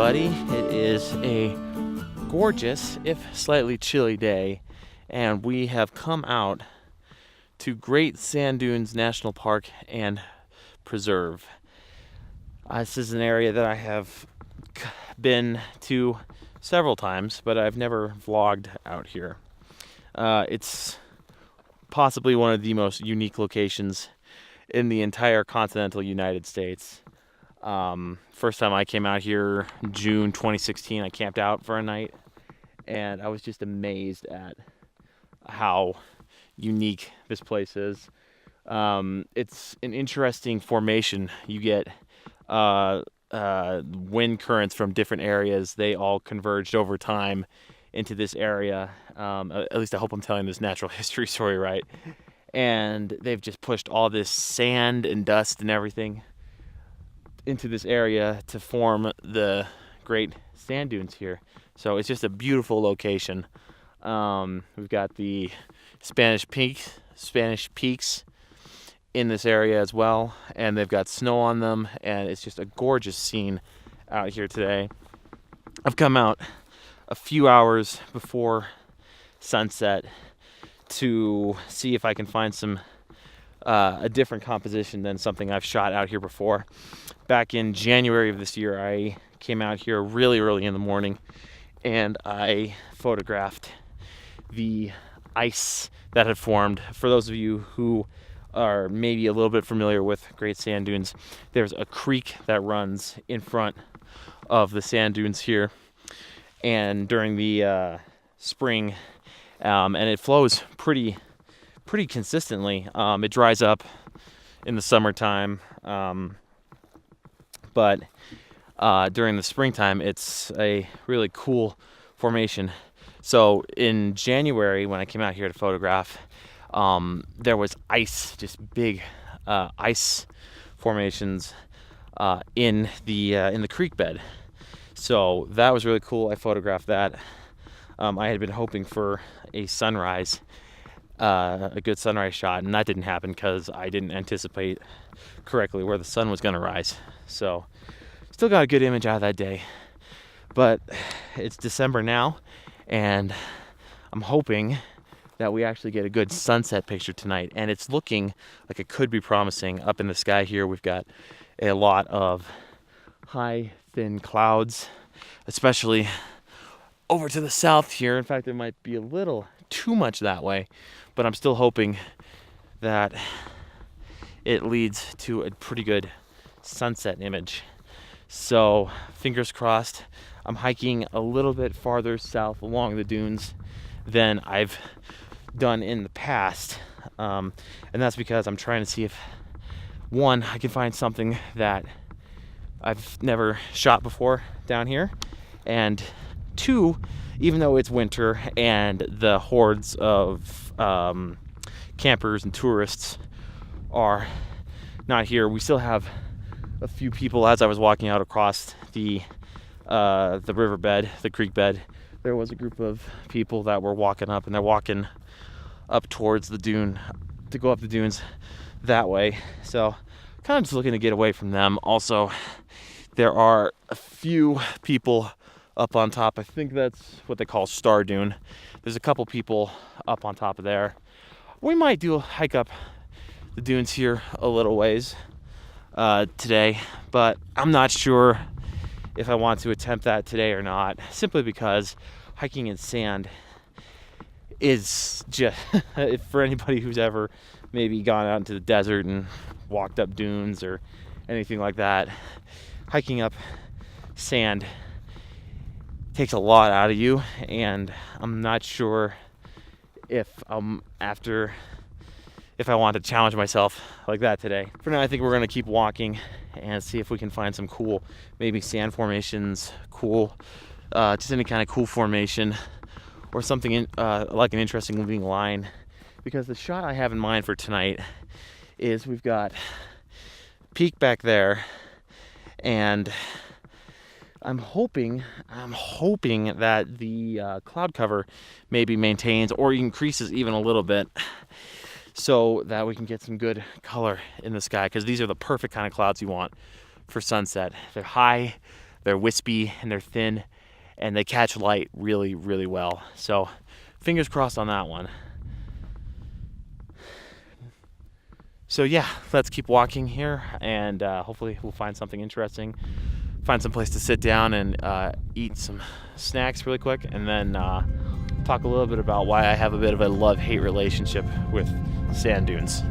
everybody. It is a gorgeous, if slightly chilly day, and we have come out to Great Sand Dunes National Park and Preserve. This is an area that I have been to several times, but I've never vlogged out here. It's possibly one of the most unique locations in the entire continental United States. First time I came out here, June 2016, I camped out for a night, and I was just amazed at how unique this place is. It's an interesting formation. You get wind currents from different areas. They all converged over time into this area. At least I hope I'm telling this natural history story right. And they've just pushed all this sand and dust and everything into this area to form the Great Sand Dunes here. So it's just a beautiful location. We've got the Spanish Peaks in this area as well, and they've got snow on them, and it's just a gorgeous scene out here today. I've come out a few hours before sunset to see if I can find some a different composition than something I've shot out here before. Back in January of this year, I came out here really early in the morning, and I photographed the ice that had formed. For those of you who are maybe a little bit familiar with Great Sand Dunes, there's a creek that runs in front of the sand dunes here, and during the spring, and it flows pretty consistently. It dries up in the summertime, but during the springtime, it's a really cool formation. So in January, when I came out here to photograph, there was ice, just big ice formations in the creek bed. So that was really cool. I photographed that. I had been hoping for a sunrise, a good sunrise shot, and that didn't happen because I didn't anticipate correctly where the sun was going to rise. So still got a good image out of that day. But it's December now, and I'm hoping that we actually get a good sunset picture tonight, and it's looking like it could be promising. Up in the sky here, we've got a lot of high, thin clouds, especially over to the south here. In fact, it might be a little too much that way, but I'm still hoping that it leads to a pretty good sunset image. So fingers crossed. I'm hiking a little bit farther south along the dunes than I've done in the past, and that's because I'm trying to see if, one, I can find something that I've never shot before down here, and two, even though it's winter and the hordes of campers and tourists are not here, we still have a few people. As I was walking out across the riverbed, the creek bed, there was a group of people that were walking up, and they're walking up towards the dune to go up the dunes that way. So kind of just looking to get away from them. Also, there are a few people up on top. I think that's what they call Star Dune. There's a couple people up on top of there. We might do a hike up the dunes here a little ways today, but I'm not sure if I want to attempt that today or not, simply because hiking in sand is just, for anybody who's ever maybe gone out into the desert and walked up dunes or anything like that, hiking up sand takes a lot out of you, and I'm not sure if I want to challenge myself like that today. For now, I think we're going to keep walking and see if we can find some cool, maybe sand formations, just any kind of cool formation, or something like an interesting moving line. Because the shot I have in mind for tonight is we've got peak back there, and I'm hoping that the cloud cover maybe maintains or increases even a little bit, so that we can get some good color in the sky, because these are the perfect kind of clouds you want for sunset. They're high, They're wispy and they're thin, and they catch light really, really well. So fingers crossed on that one. So yeah, let's keep walking here, and hopefully we'll find something interesting. Find some place to sit down and eat some snacks really quick, and then talk a little bit about why I have a bit of a love-hate relationship with sand dunes.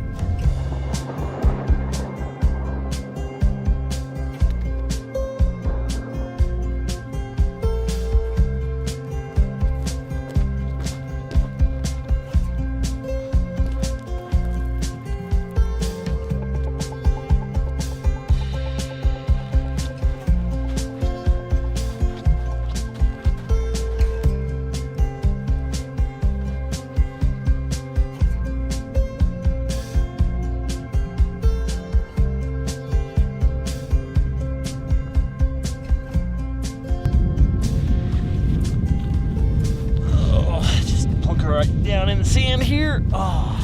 Right down in the sand here. Oh,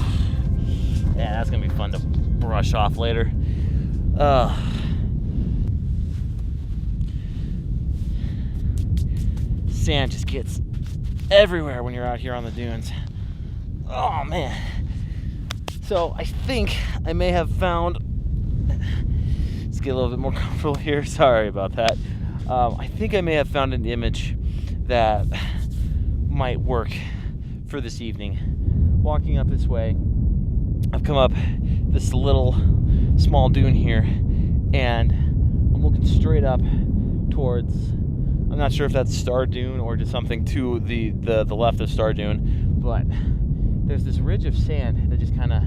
yeah, that's gonna be fun to brush off later. Sand just gets everywhere when you're out here on the dunes. Oh man. So I think I may have found, let's get a little bit more comfortable here. Sorry about that. I think I may have found an image that might work for this evening. Walking up this way, I've come up this little small dune here, and I'm looking straight up towards, I'm not sure if that's Star Dune or just something to the left of Star Dune, but there's this ridge of sand that just kind of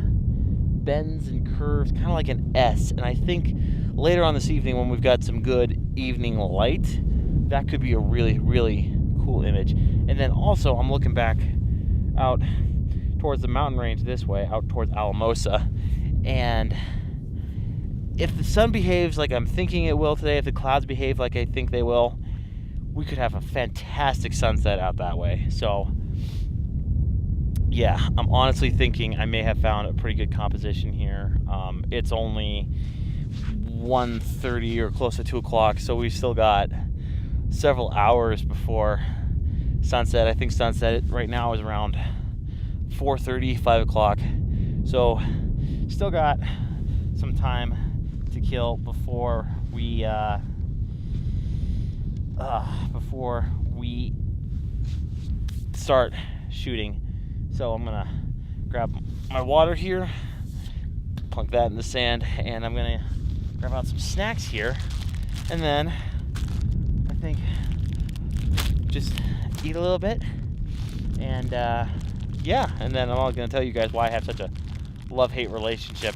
bends and curves, kind of like an S, and I think later on this evening when we've got some good evening light, that could be a really, really cool image. And then also I'm looking back out towards the mountain range this way, out towards Alamosa, and if the sun behaves like I'm thinking it will today, if the clouds behave like I think they will, we could have a fantastic sunset out that way. So yeah, I'm honestly thinking I may have found a pretty good composition here. It's only 1:30 or close to 2 o'clock, so we've still got several hours before sunset. I think sunset right now is around 4:30, 5 o'clock. So still got some time to kill before we start shooting. So I'm gonna grab my water here, plunk that in the sand, and I'm gonna grab out some snacks here, and then I think just eat a little bit, and yeah, and then I'm all gonna tell you guys why I have such a love-hate relationship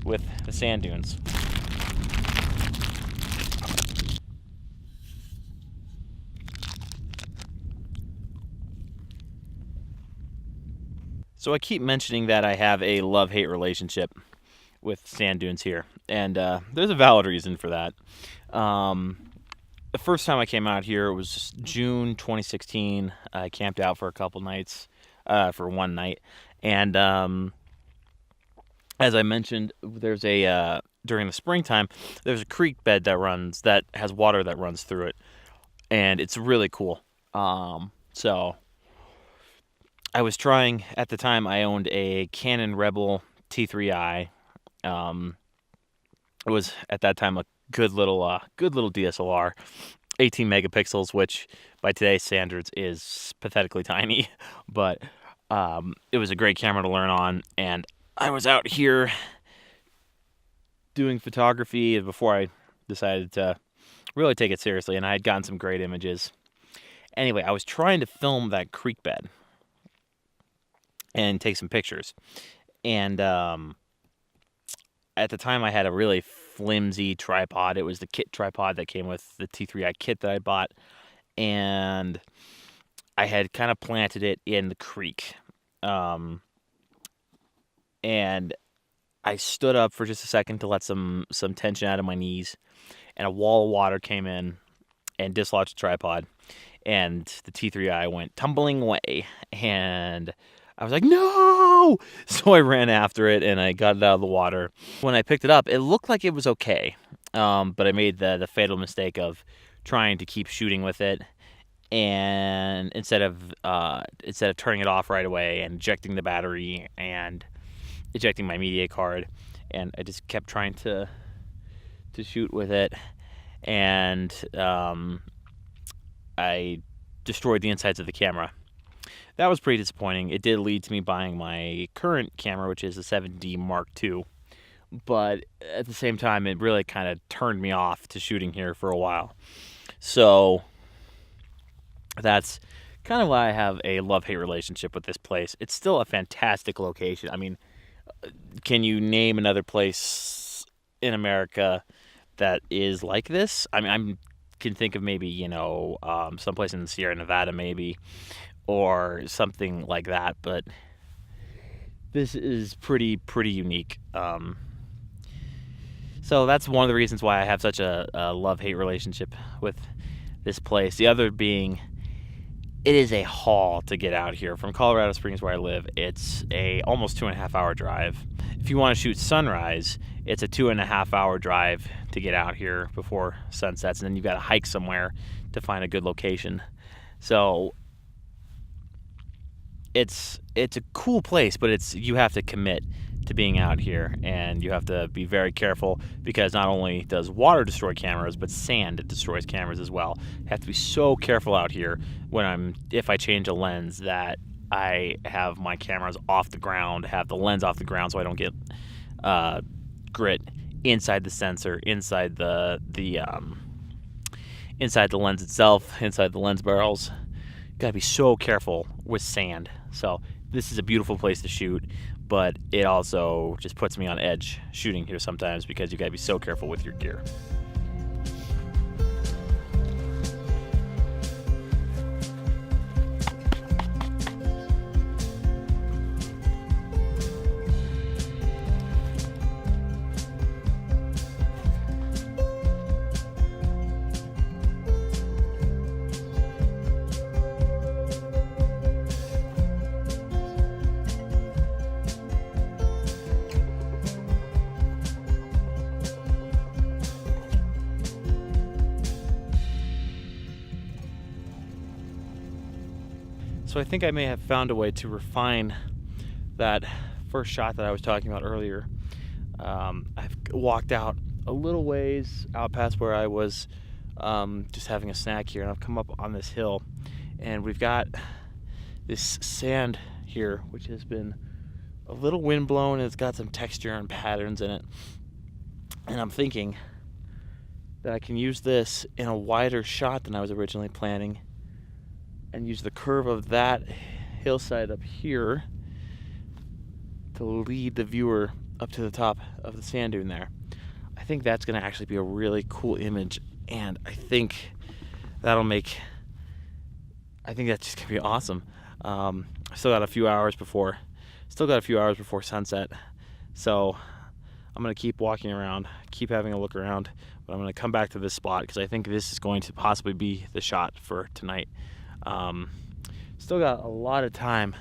with the sand dunes. So I keep mentioning that I have a love-hate relationship with sand dunes here, and there's a valid reason for that. The first time I came out here was June 2016. I camped out for a couple nights, for one night, and as I mentioned, there's during the springtime, there's a creek bed that has water that runs through it, and it's really cool. So I was trying, at the time I owned a Canon Rebel T3i. It was at that time a good little DSLR, 18 megapixels, which by today's standards is pathetically tiny, but it was a great camera to learn on. And I was out here doing photography before I decided to really take it seriously, and I had gotten some great images. Anyway, I was trying to film that creek bed and take some pictures. And at the time, I had a really flimsy tripod. It was the kit tripod that came with the T3i kit that I bought. And I had kind of planted it in the creek. And I stood up for just a second to let some tension out of my knees. And a wall of water came in and dislodged the tripod. And the T3i went tumbling away. And I was like, no! So I ran after it and I got it out of the water. When I picked it up, it looked like it was okay. But I made the fatal mistake of trying to keep shooting with it, and instead of turning it off right away and ejecting the battery and ejecting my media card, and I just kept trying to shoot with it, and I destroyed the insides of the camera. That was pretty disappointing. It did lead to me buying my current camera, which is a 7D Mark II, but at the same time, it really kind of turned me off to shooting here for a while. So that's kind of why I have a love-hate relationship with this place. It's still a fantastic location. I mean, can you name another place in America that is like this? I mean, I can think of maybe, someplace in the Sierra Nevada maybe, or something like that, but this is pretty unique. So that's one of the reasons why I have such a love-hate relationship with this place. The other being, it is a haul to get out here. From Colorado Springs, where I live, it's a almost 2.5 hour drive. If you want to shoot sunrise, it's a 2.5 hour drive to get out here before sunsets, and then you've got to hike somewhere to find a good location. So it's a cool place, but you have to commit to being out here, and you have to be very careful, because not only does water destroy cameras, but sand destroys cameras as well. I have to be so careful out here if I change a lens, that I have my cameras off the ground, have the lens off the ground, so I don't get grit inside the sensor, inside the lens itself, inside the lens barrels. Gotta be so careful with sand. So this is a beautiful place to shoot, but it also just puts me on edge shooting here sometimes, because you gotta be so careful with your gear. So I think I may have found a way to refine that first shot that I was talking about earlier. I've walked out a little ways out past where I was just having a snack here, and I've come up on this hill, and we've got this sand here, which has been a little windblown, and it's got some texture and patterns in it. And I'm thinking that I can use this in a wider shot than I was originally planning, and use the curve of that hillside up here to lead the viewer up to the top of the sand dune there. I think that's going to actually be a really cool image, and I think that's just going to be awesome. I still got a few hours before sunset, so I'm going to keep walking around, keep having a look around, but I'm going to come back to this spot, because I think this is going to possibly be the shot for tonight. Still got a lot of time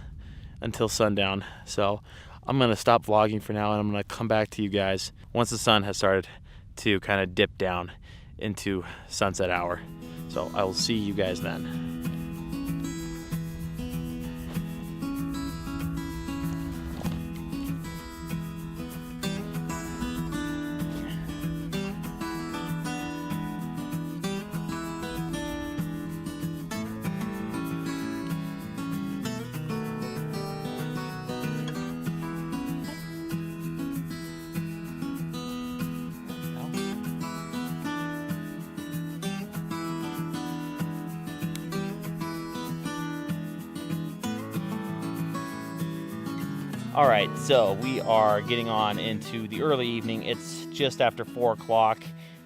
until sundown, so I'm gonna stop vlogging for now, and I'm gonna come back to you guys once the sun has started to kind of dip down into sunset hour. So I will see you guys then. All right, so we are getting on into the early evening. It's just after 4 o'clock.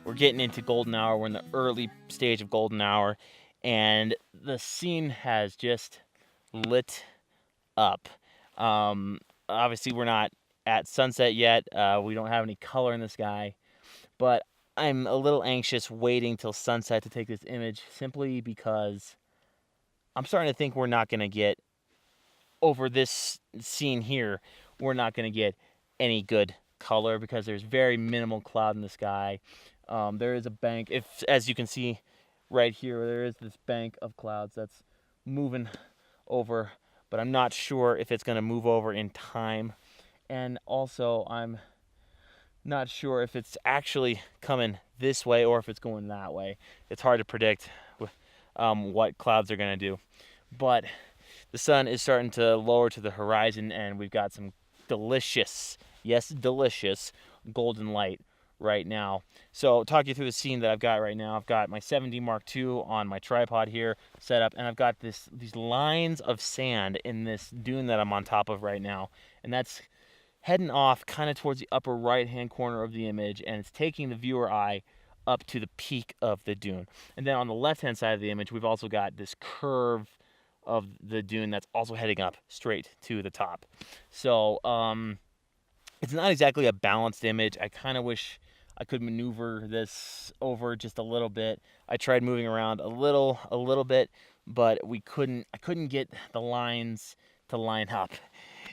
We're getting into golden hour. We're in the early stage of golden hour, and the scene has just lit up. Obviously, we're not at sunset yet. We don't have any color in the sky, but I'm a little anxious waiting till sunset to take this image, simply because I'm starting to think we're not going to get, over this scene here, we're not going to get any good color, because there's very minimal cloud in the sky. There is a bank, as you can see right here, there is this bank of clouds that's moving over, but I'm not sure if it's going to move over in time. And also, I'm not sure if it's actually coming this way or if it's going that way. It's hard to predict what clouds are going to do. But the sun is starting to lower to the horizon, and we've got some delicious, yes, delicious golden light right now. So talk you through the scene that I've got right now. I've got my 7D Mark II on my tripod here set up, and I've got these lines of sand in this dune that I'm on top of right now, and that's heading off kind of towards the upper right hand corner of the image, and it's taking the viewer eye up to the peak of the dune. And then on the left hand side of the image, we've also got this curve of the dune that's also heading up straight to the top. So it's not exactly a balanced image. I kind of wish I could maneuver this over just a little bit. I tried moving around a little bit, but I couldn't get the lines to line up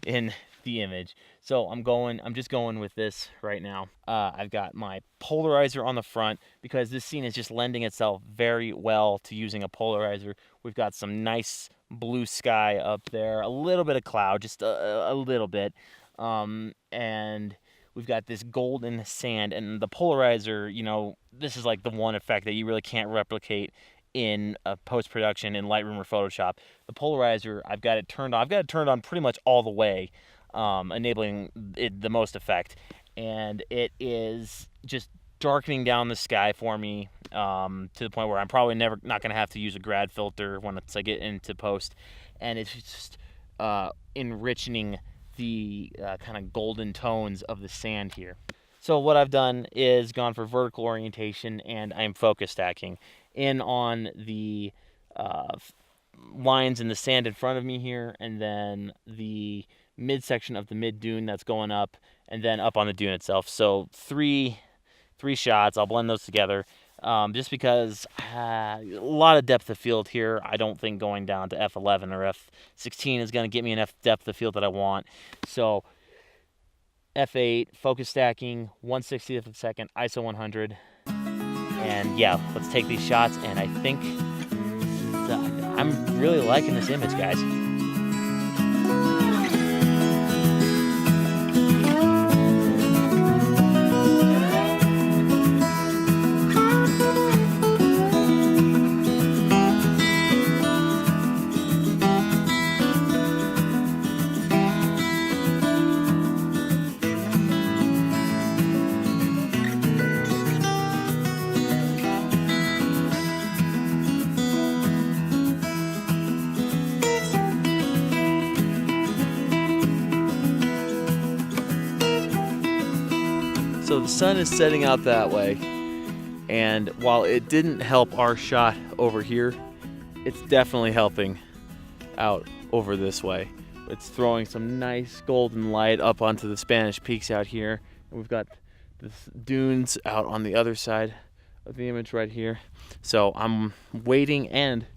in the image. So I'm just going with this right now. I've got my polarizer on the front because this scene is just lending itself very well to using a polarizer. We've got some nice blue sky up there, a little bit of cloud, just a little bit. And we've got this golden sand, and the polarizer, this is like the one effect that you really can't replicate in post-production in Lightroom or Photoshop. The polarizer, I've got it turned on. I've got it turned on pretty much all the way, enabling it the most effect. And it is just darkening down the sky for me to the point where I'm probably not going to have to use a grad filter once I get into post. And it's just enriching the kind of golden tones of the sand here. So what I've done is gone for vertical orientation, and I'm focus stacking in on the lines in the sand in front of me here, and then the midsection of the mid dune that's going up, and then up on the dune itself. So three shots. I'll blend those together. Just because a lot of depth of field here. I don't think going down to f11 or f16 is going to get me enough depth of field that I want. So f8, focus stacking, 1/60th of a second, ISO 100. And yeah, let's take these shots, and I think I'm really liking this image, guys. So the sun is setting out that way, and while it didn't help our shot over here, it's definitely helping out over this way. It's throwing some nice golden light up onto the Spanish Peaks out here. And we've got the dunes out on the other side of the image right here. So I'm waiting, and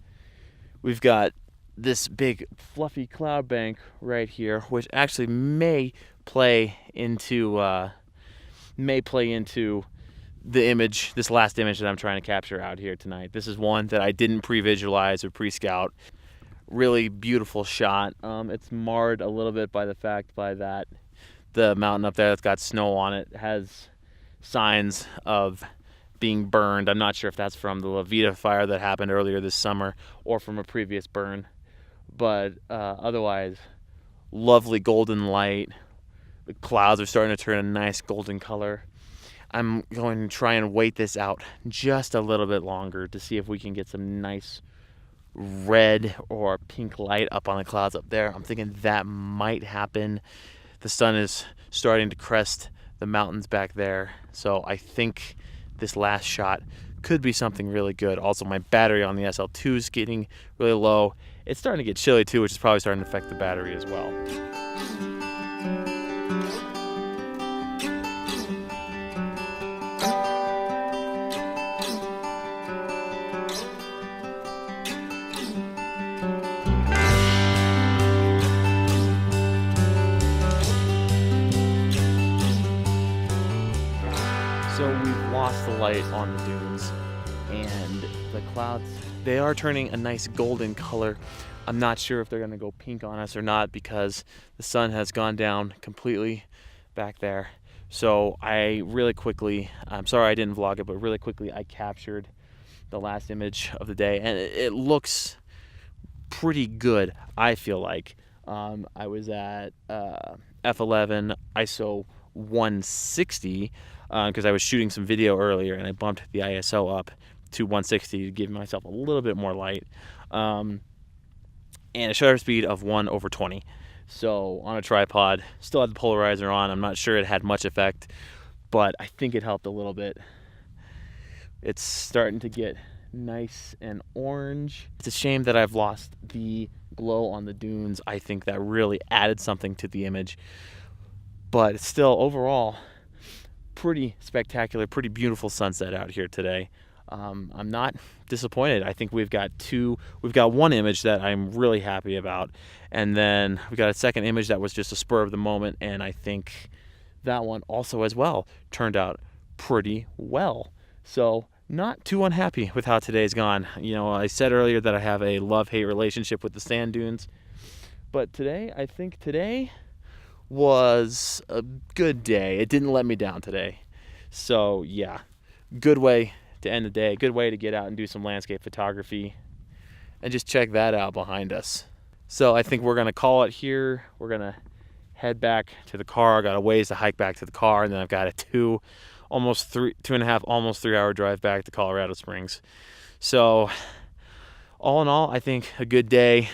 we've got this big fluffy cloud bank right here, which actually may play into the image, this last image that I'm trying to capture out here tonight. This is one that I didn't pre-visualize or pre-scout. Really beautiful shot. It's marred a little bit by the fact that the mountain up there that's got snow on it has signs of being burned. I'm not sure if that's from the La Vida fire that happened earlier this summer or from a previous burn. But otherwise, lovely golden light. The clouds are starting to turn a nice golden color. I'm going to try and wait this out just a little bit longer to see if we can get some nice red or pink light up on the clouds up there. I'm thinking that might happen. The sun is starting to crest the mountains back there, so I think this last shot could be something really good. Also, my battery on the SL2 is getting really low. It's starting to get chilly too, which is probably starting to affect the battery as well. So we've lost the light on the dunes, and the clouds, they are turning a nice golden color. I'm not sure if they're gonna go pink on us or not because the sun has gone down completely back there. So I really quickly, I'm sorry I didn't vlog it, but really quickly I captured the last image of the day, and it looks pretty good, I feel like. I was at f11 ISO 160 because I was shooting some video earlier, and I bumped the ISO up to 160 to give myself a little bit more light, and a shutter speed of 1/20. So on a tripod, still had the polarizer on. I'm not sure it had much effect, but I think it helped a little bit. It's starting to get nice and orange. It's a shame that I've lost the glow on the dunes. I think that really added something to the image, but it's still overall pretty spectacular, pretty beautiful sunset out here today. I'm not disappointed. I think we've got one image that I'm really happy about, and then we got a second image that was just a spur of the moment, and I think that one also as well turned out pretty well. So not too unhappy with how today's gone. You know, I said earlier that I have a love-hate relationship with the sand dunes, but today, I think today was a good day. It didn't let me down today. So yeah, good way to end the day, good way to get out and do some landscape photography, and just check that out behind us. So I think we're gonna call it here. We're gonna head back to the car. I got a ways to hike back to the car, and then I've got a 2.5, almost 3 hour drive back to Colorado Springs. So all in all, I think a good day,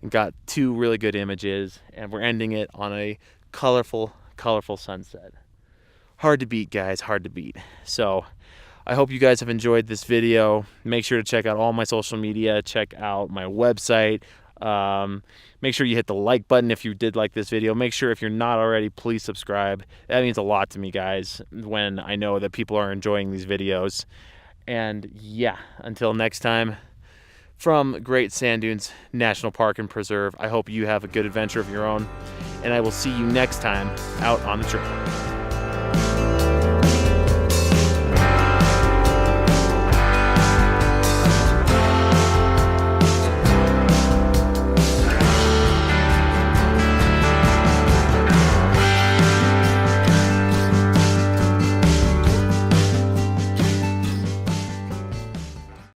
and got 2 really good images, and we're ending it on a colorful sunset. Hard to beat, guys, hard to beat. So I hope you guys have enjoyed this video. Make sure to check out all my social media, check out my website. Make sure you hit the like button if you did like this video. Make sure, if you're not already, please subscribe. That means a lot to me, guys, when I know that people are enjoying these videos. And yeah, until next time, from Great Sand Dunes National Park and Preserve, I hope you have a good adventure of your own, and I will see you next time out on the trail.